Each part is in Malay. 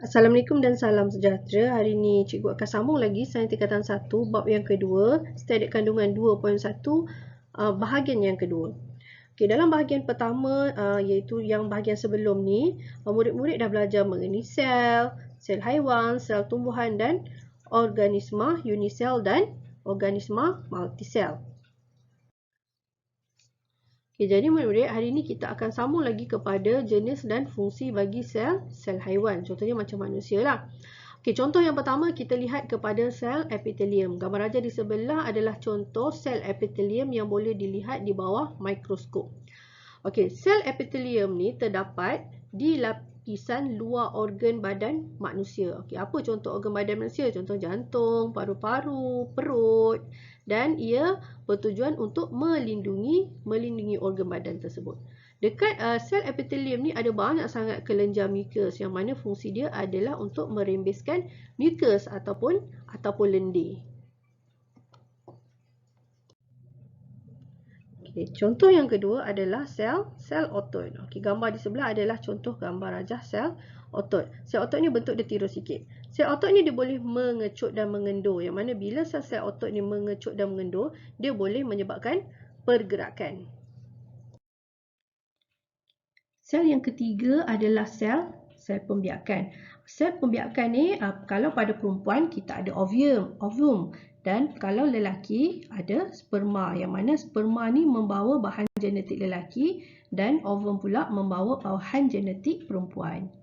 Assalamualaikum dan salam sejahtera. Hari ini cikgu akan sambung lagi sains tingkatan 1 bab yang kedua, standard kandungan 2.1 bahagian yang kedua. Okey, dalam bahagian pertama iaitu yang bahagian sebelum ni, murid-murid dah belajar mengenai sel, sel haiwan, sel tumbuhan dan organisma unisel dan organisma multisel. Okay, jadi murid-murid, hari ini kita akan sambung lagi kepada jenis dan fungsi bagi sel haiwan. Contohnya macam manusia lah. Okay, contoh yang pertama kita lihat kepada sel epitelium. Gambar raja di sebelah adalah contoh sel epitelium yang boleh dilihat di bawah mikroskop. Okay, sel epitelium ni terdapat di lapisan luar organ badan manusia. Okay, apa contoh organ badan manusia? Contoh jantung, paru-paru, perut. Dan ia bertujuan untuk melindungi organ badan tersebut. Dekat sel epitelium ni ada banyak sangat kelenjar mukus yang mana fungsi dia adalah untuk merembeskan mukus ataupun lendir. Okay, contoh yang kedua adalah sel otot. Okay, gambar di sebelah adalah contoh gambar rajah sel otot. Sel otot ni bentuk dia tirus sikit. Sel otot ni dia boleh mengecut dan mengendur. Yang mana bila sel otot ni mengecut dan mengendur, dia boleh menyebabkan pergerakan. Sel yang ketiga adalah sel pembiakan. Sel pembiakan ni kalau pada perempuan kita ada ovum. Dan kalau lelaki ada sperma, yang mana sperma ni membawa bahan genetik lelaki dan ovum pula membawa bahan genetik perempuan.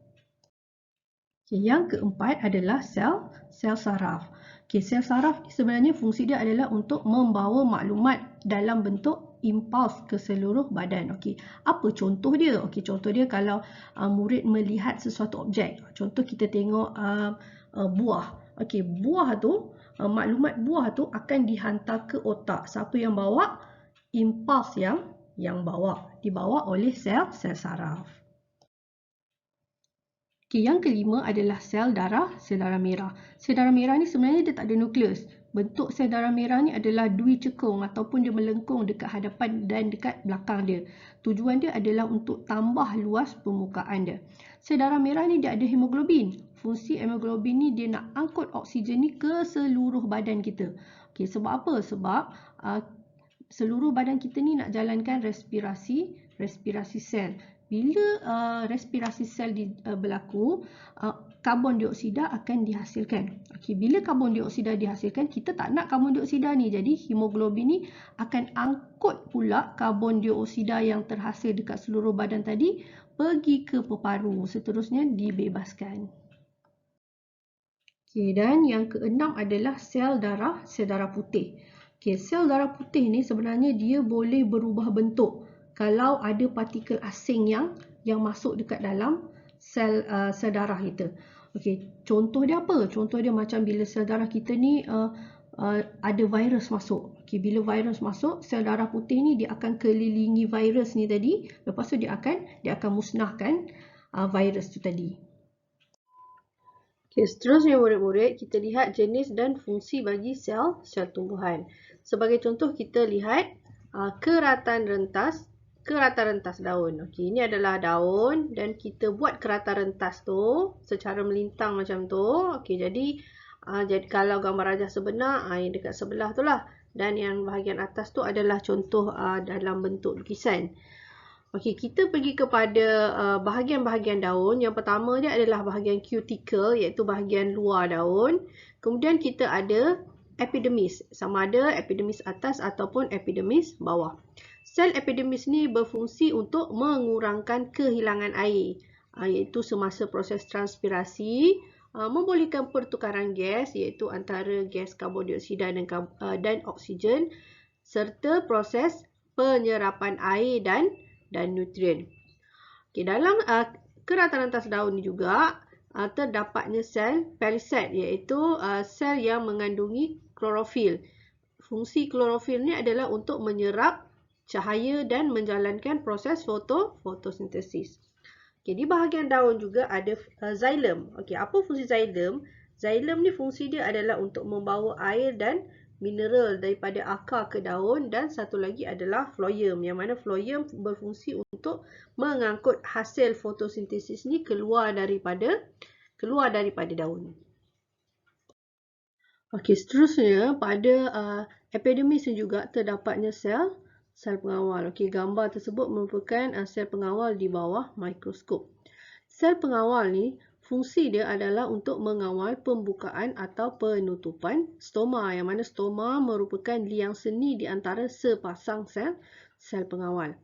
Okay, yang keempat adalah sel saraf. Okay, sel saraf ni sebenarnya fungsi dia adalah untuk membawa maklumat dalam bentuk impuls ke seluruh badan. Okey, apa contoh dia? Okey, contoh dia kalau murid melihat sesuatu objek. Contoh kita tengok buah. Okey, buah tu maklumat buah tu akan dihantar ke otak. Siapa yang bawa? Impuls yang dibawa oleh sel saraf. Okay, yang kelima adalah sel darah merah. Sel darah merah ni sebenarnya dia tak ada nukleus. Bentuk sel darah merah ni adalah dui cekung ataupun dia melengkung dekat hadapan dan dekat belakang dia. Tujuan dia adalah untuk tambah luas permukaan dia. Sel darah merah ni dia ada hemoglobin. Fungsi hemoglobin ni dia nak angkut oksigen ni ke seluruh badan kita. Okay, sebab apa? Sebab seluruh badan kita ni nak jalankan respirasi sel. Bila respirasi sel berlaku, karbon dioksida akan dihasilkan. Okay, bila karbon dioksida dihasilkan, kita tak nak karbon dioksida ni. Jadi hemoglobin ni akan angkut pula karbon dioksida yang terhasil dekat seluruh badan tadi pergi ke paru-paru. Seterusnya dibebaskan. Okay, dan yang keenam adalah sel darah putih. Okay, sel darah putih ni sebenarnya dia boleh berubah bentuk kalau ada partikel asing yang masuk dekat dalam sel darah kita. Okey, contoh dia apa? Contoh dia macam bila sel darah kita ni ada virus masuk. Okey, bila virus masuk, sel darah putih ni dia akan kelilingi virus ni tadi, lepas tu dia akan musnahkan virus tu tadi. Okey, seterusnya murid-murid, kita lihat jenis dan fungsi bagi sel tumbuhan. Sebagai contoh kita lihat keratan rentas daun. Okey, ini adalah daun dan kita buat keratan rentas tu secara melintang macam tu. Okey, jadi kalau gambar rajah sebenar, yang dekat sebelah tu lah. Dan yang bahagian atas tu adalah contoh dalam bentuk lukisan. Okey, kita pergi kepada bahagian-bahagian daun. Yang pertama dia adalah bahagian cuticle, iaitu bahagian luar daun. Kemudian kita ada epidermis, sama ada epidermis atas ataupun epidermis bawah. Sel epidermis ni berfungsi untuk mengurangkan kehilangan air, iaitu semasa proses transpirasi, membolehkan pertukaran gas, iaitu antara gas karbon dioksida dan oksigen, serta proses penyerapan air dan nutrien. Okay, dalam keratan rentas daun ni juga terdapatnya sel palisade, iaitu sel yang mengandungi klorofil. Fungsi klorofil ni adalah untuk menyerap cahaya dan menjalankan proses fotosintesis. Okay, di bahagian daun juga ada xilem. Okay, apa fungsi xilem? Xilem ni fungsi dia adalah untuk membawa air dan mineral daripada akar ke daun, dan satu lagi adalah phloem, yang mana phloem berfungsi untuk mengangkut hasil fotosintesis ni keluar daripada keluar daripada daun. Okey, seterusnya pada epidermis juga terdapatnya sel pengawal. Okey, gambar tersebut merupakan sel pengawal di bawah mikroskop. Sel pengawal ni fungsi dia adalah untuk mengawal pembukaan atau penutupan stoma, yang mana stoma merupakan liang seni di antara sepasang sel pengawal.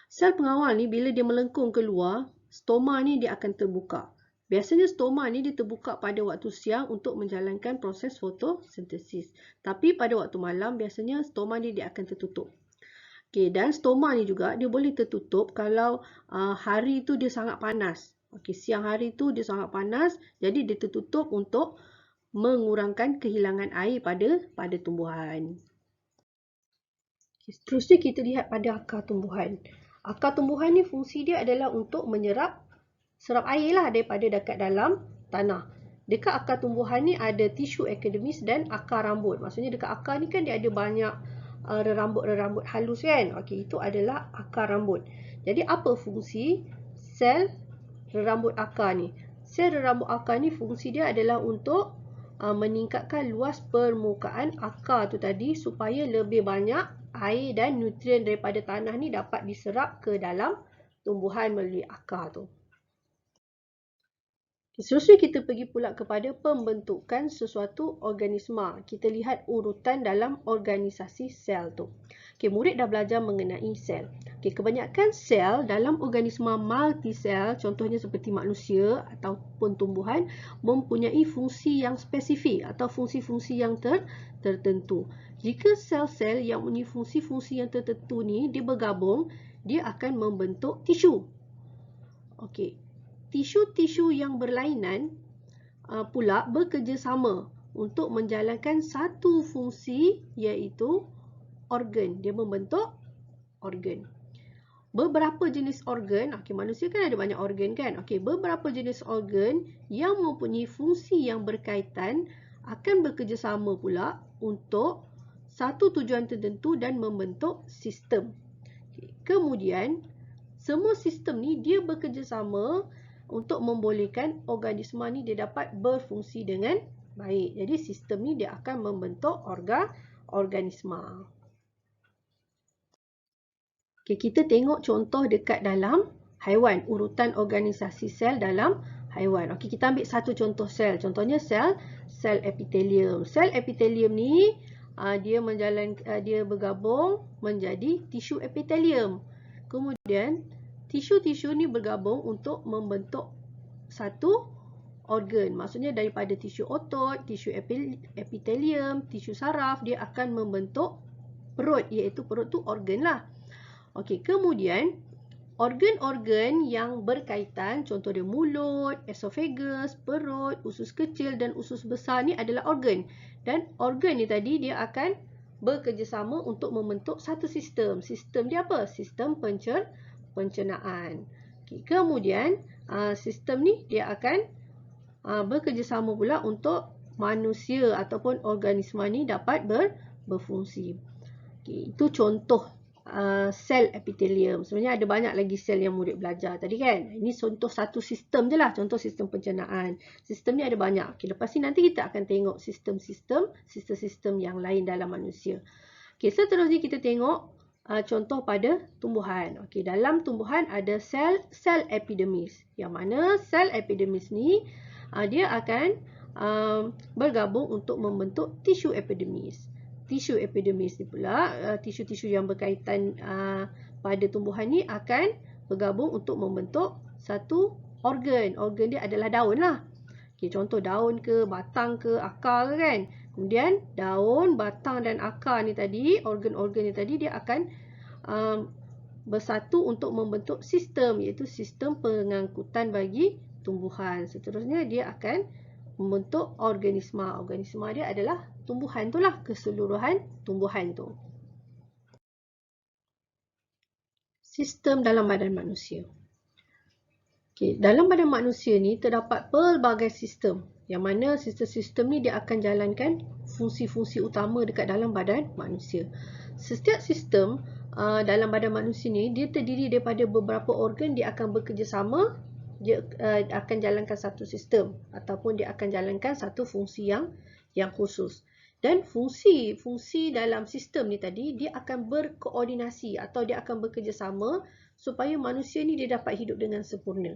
Sel pengawal ni bila dia melengkung keluar, stoma ni dia akan terbuka. Biasanya stoma ni dia terbuka pada waktu siang untuk menjalankan proses fotosintesis. Tapi pada waktu malam biasanya stoma ni dia akan tertutup. Okey, dan stoma ni juga dia boleh tertutup kalau hari tu dia sangat panas. Okey, siang hari tu dia sangat panas, jadi dia tertutup untuk mengurangkan kehilangan air pada tumbuhan. Okay, seterusnya kita lihat pada akar tumbuhan. Akar tumbuhan ni fungsi dia adalah untuk serap air lah daripada dekat dalam tanah. Dekat akar tumbuhan ni ada tisu epidermis dan akar rambut. Maksudnya dekat akar ni kan dia ada banyak rerambut-rerambut halus kan. Okey, itu adalah akar rambut. Jadi apa fungsi sel rerambut akar ni? Sel rerambut akar ni fungsi dia adalah untuk meningkatkan luas permukaan akar tu tadi supaya lebih banyak air dan nutrien daripada tanah ni dapat diserap ke dalam tumbuhan melalui akar tu. Seterusnya kita pergi pula kepada pembentukan sesuatu organisma. Kita lihat urutan dalam organisasi sel tu. Okay, murid dah belajar mengenai sel. Okay, kebanyakan sel dalam organisma multisel, contohnya seperti manusia ataupun tumbuhan, mempunyai fungsi yang spesifik atau fungsi-fungsi yang tertentu. Jika sel-sel yang mempunyai fungsi-fungsi yang tertentu ni dia bergabung, dia akan membentuk tisu. Okey. Tisu-tisu yang berlainan pula bekerjasama untuk menjalankan satu fungsi, iaitu organ. Dia membentuk organ. Beberapa jenis organ, okey, manusia kan ada banyak organ kan? Okey, beberapa jenis organ yang mempunyai fungsi yang berkaitan akan bekerjasama pula untuk satu tujuan tertentu dan membentuk sistem. Okay. Kemudian, semua sistem ni dia bekerjasama untuk membolehkan organisma ni dia dapat berfungsi dengan baik. Jadi sistem ni dia akan membentuk organisma. Okay, kita tengok contoh dekat dalam haiwan, urutan organisasi sel dalam haiwan. Okey, kita ambil satu contoh sel. Contohnya sel epitelium. Sel epitelium ni dia bergabung menjadi tisu epitelium. Kemudian tisu-tisu ni bergabung untuk membentuk satu organ. Maksudnya daripada tisu otot, tisu epitelium, tisu saraf, dia akan membentuk perut, iaitu perut tu organ lah. Okey, kemudian organ-organ yang berkaitan, contoh dia mulut, esophagus, perut, usus kecil dan usus besar ni adalah organ. Dan organ ni tadi dia akan bekerjasama untuk membentuk satu sistem. Sistem dia apa? Sistem pencernaan. Okay. Kemudian sistem ni dia akan bekerjasama pula untuk manusia ataupun organisma ni dapat berfungsi. Okay. Itu contoh sel epitelium. Sebenarnya ada banyak lagi sel yang murid belajar tadi kan. Ini contoh satu sistem je lah. Contoh sistem pencernaan. Sistem ni ada banyak. Okay. Lepas ni nanti kita akan tengok sistem yang lain dalam manusia. Okay. Seterusnya kita tengok contoh pada tumbuhan. Okey, dalam tumbuhan ada sel epidermis. Yang mana sel epidermis ni dia akan bergabung untuk membentuk tisu epidermis. Tisu epidermis ni pula, tisu-tisu yang berkaitan pada tumbuhan ni akan bergabung untuk membentuk satu organ. Organ dia adalah daun lah. Okey, contoh daun ke, batang ke, akar ke kan. Kemudian daun, batang dan akar ni tadi, organ-organ ni tadi dia akan bersatu untuk membentuk sistem, iaitu sistem pengangkutan bagi tumbuhan. Seterusnya dia akan membentuk organisma. Organisma dia adalah tumbuhan tu lah, keseluruhan tumbuhan tu. Sistem dalam badan manusia. Okay, dalam badan manusia ni terdapat pelbagai sistem, yang mana sistem-sistem ni dia akan jalankan fungsi-fungsi utama dekat dalam badan manusia. Setiap sistem dalam badan manusia ni dia terdiri daripada beberapa organ, dia akan bekerjasama dia akan jalankan satu sistem ataupun dia akan jalankan satu fungsi yang khusus. Dan fungsi dalam sistem ni tadi, dia akan berkoordinasi atau dia akan bekerjasama supaya manusia ni dia dapat hidup dengan sempurna.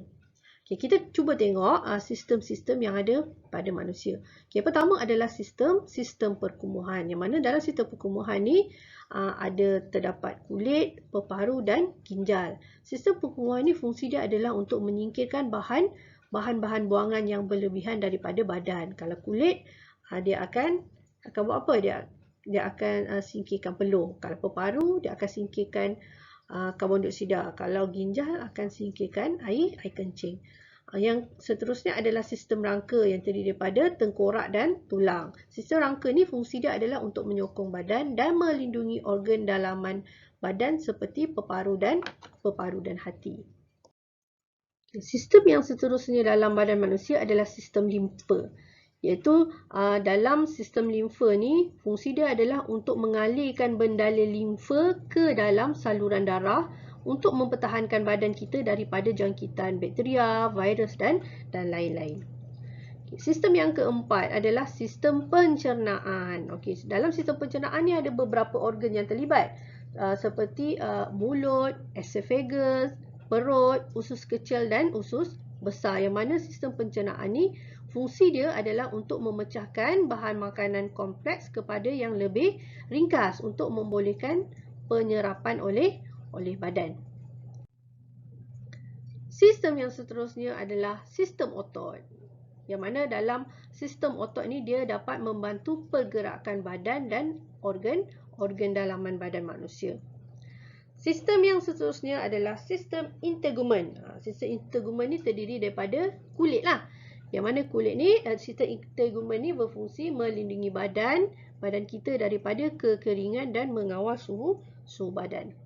Okay, kita cuba tengok sistem-sistem yang ada pada manusia. Okay, pertama adalah sistem perkumuhan. Yang mana dalam sistem perkumuhan ni terdapat kulit, peparu dan ginjal. Sistem perkumuhan ni fungsi dia adalah untuk menyingkirkan bahan-bahan buangan yang berlebihan daripada badan. Kalau kulit, dia akan buat apa? Dia akan singkirkan peluh. Kalau peparu, dia akan singkirkan karbon dioksida. Kalau ginjal akan singkirkan air kencing. Yang seterusnya adalah sistem rangka yang terdiri daripada tengkorak dan tulang. Sistem rangka ni fungsi dia adalah untuk menyokong badan dan melindungi organ dalaman badan seperti peparu dan hati. Sistem yang seterusnya dalam badan manusia adalah sistem limfa. Iaitu dalam sistem limfa ni fungsi dia adalah untuk mengalirkan bendala limfa ke dalam saluran darah untuk mempertahankan badan kita daripada jangkitan bakteria, virus dan lain-lain. Sistem yang keempat adalah sistem pencernaan. Dalam sistem pencernaan ni ada beberapa organ yang terlibat seperti mulut, esophagus, perut, usus kecil dan usus besar. Yang mana sistem pencernaan ni fungsi dia adalah untuk memecahkan bahan makanan kompleks kepada yang lebih ringkas untuk membolehkan penyerapan oleh badan. Sistem yang seterusnya adalah sistem otot. Yang mana dalam sistem otot ni dia dapat membantu pergerakan badan dan organ dalaman badan manusia. Sistem yang seterusnya adalah sistem integumen. Sistem integumen ni terdiri daripada kulit lah. Yang mana kulit ni, sistem integumen ni berfungsi melindungi badan kita daripada kekeringan dan mengawal suhu badan.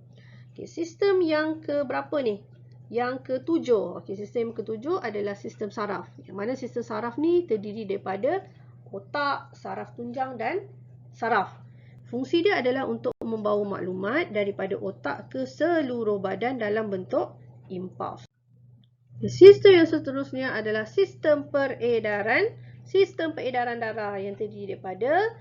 Sistem yang keberapa ni? Yang ketujuh. Sistem ketujuh adalah sistem saraf. Yang mana sistem saraf ni terdiri daripada otak, saraf tunjang dan saraf. Fungsi dia adalah untuk membawa maklumat daripada otak ke seluruh badan dalam bentuk impuls. Sistem yang seterusnya adalah sistem peredaran. Sistem peredaran darah yang terdiri daripada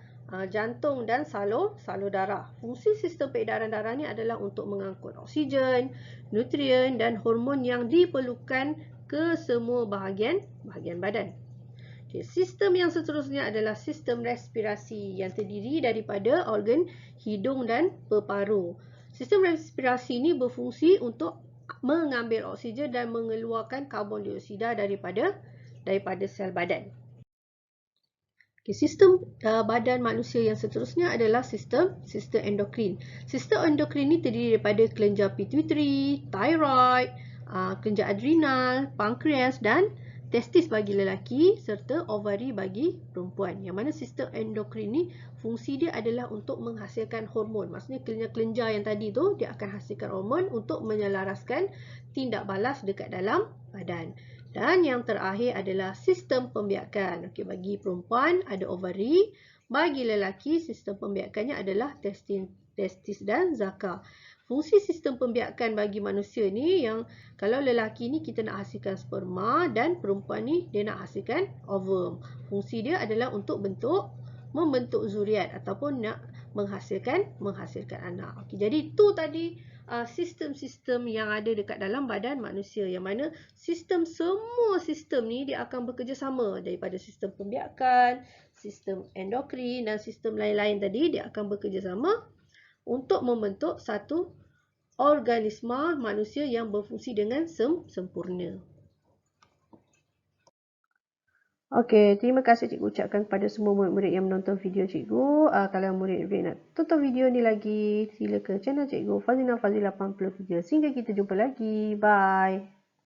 jantung dan salur darah. Fungsi sistem peredaran darah ni adalah untuk mengangkut oksigen, nutrien dan hormon yang diperlukan ke semua bahagian badan. Sistem yang seterusnya adalah sistem respirasi yang terdiri daripada organ hidung dan peparu. Sistem respirasi ini berfungsi untuk mengambil oksigen dan mengeluarkan karbon dioksida daripada sel badan. Sistem badan manusia yang seterusnya adalah sistem endokrin. Sistem endokrin ini terdiri daripada kelenjar pituitari, thyroid, kelenjar adrenal, pankreas dan testis bagi lelaki serta ovari bagi perempuan. Yang mana sistem endokrin ni fungsi dia adalah untuk menghasilkan hormon. Maksudnya kelenjar-kelenjar yang tadi tu dia akan hasilkan hormon untuk menyelaraskan tindak balas dekat dalam badan. Dan yang terakhir adalah sistem pembiakan. Bagi perempuan ada ovari, bagi lelaki sistem pembiakannya adalah testis dan zakar. Fungsi sistem pembiakan bagi manusia ni yang kalau lelaki ni kita nak hasilkan sperma dan perempuan ni dia nak hasilkan ovum. Fungsi dia adalah untuk membentuk zuriat ataupun nak menghasilkan anak. Jadi itu tadi sistem-sistem yang ada dekat dalam badan manusia, yang mana semua sistem ni dia akan bekerjasama daripada sistem pembiakan, sistem endokrin dan sistem lain-lain tadi dia akan bekerjasama untuk membentuk satu organisma manusia yang berfungsi dengan sempurna. Okey, terima kasih cikgu ucapkan kepada semua murid-murid yang menonton video cikgu. Kalau murid-murid nak tonton video ni lagi, sila ke channel cikgu Fazina Fazil 83. Sehingga kita jumpa lagi. Bye.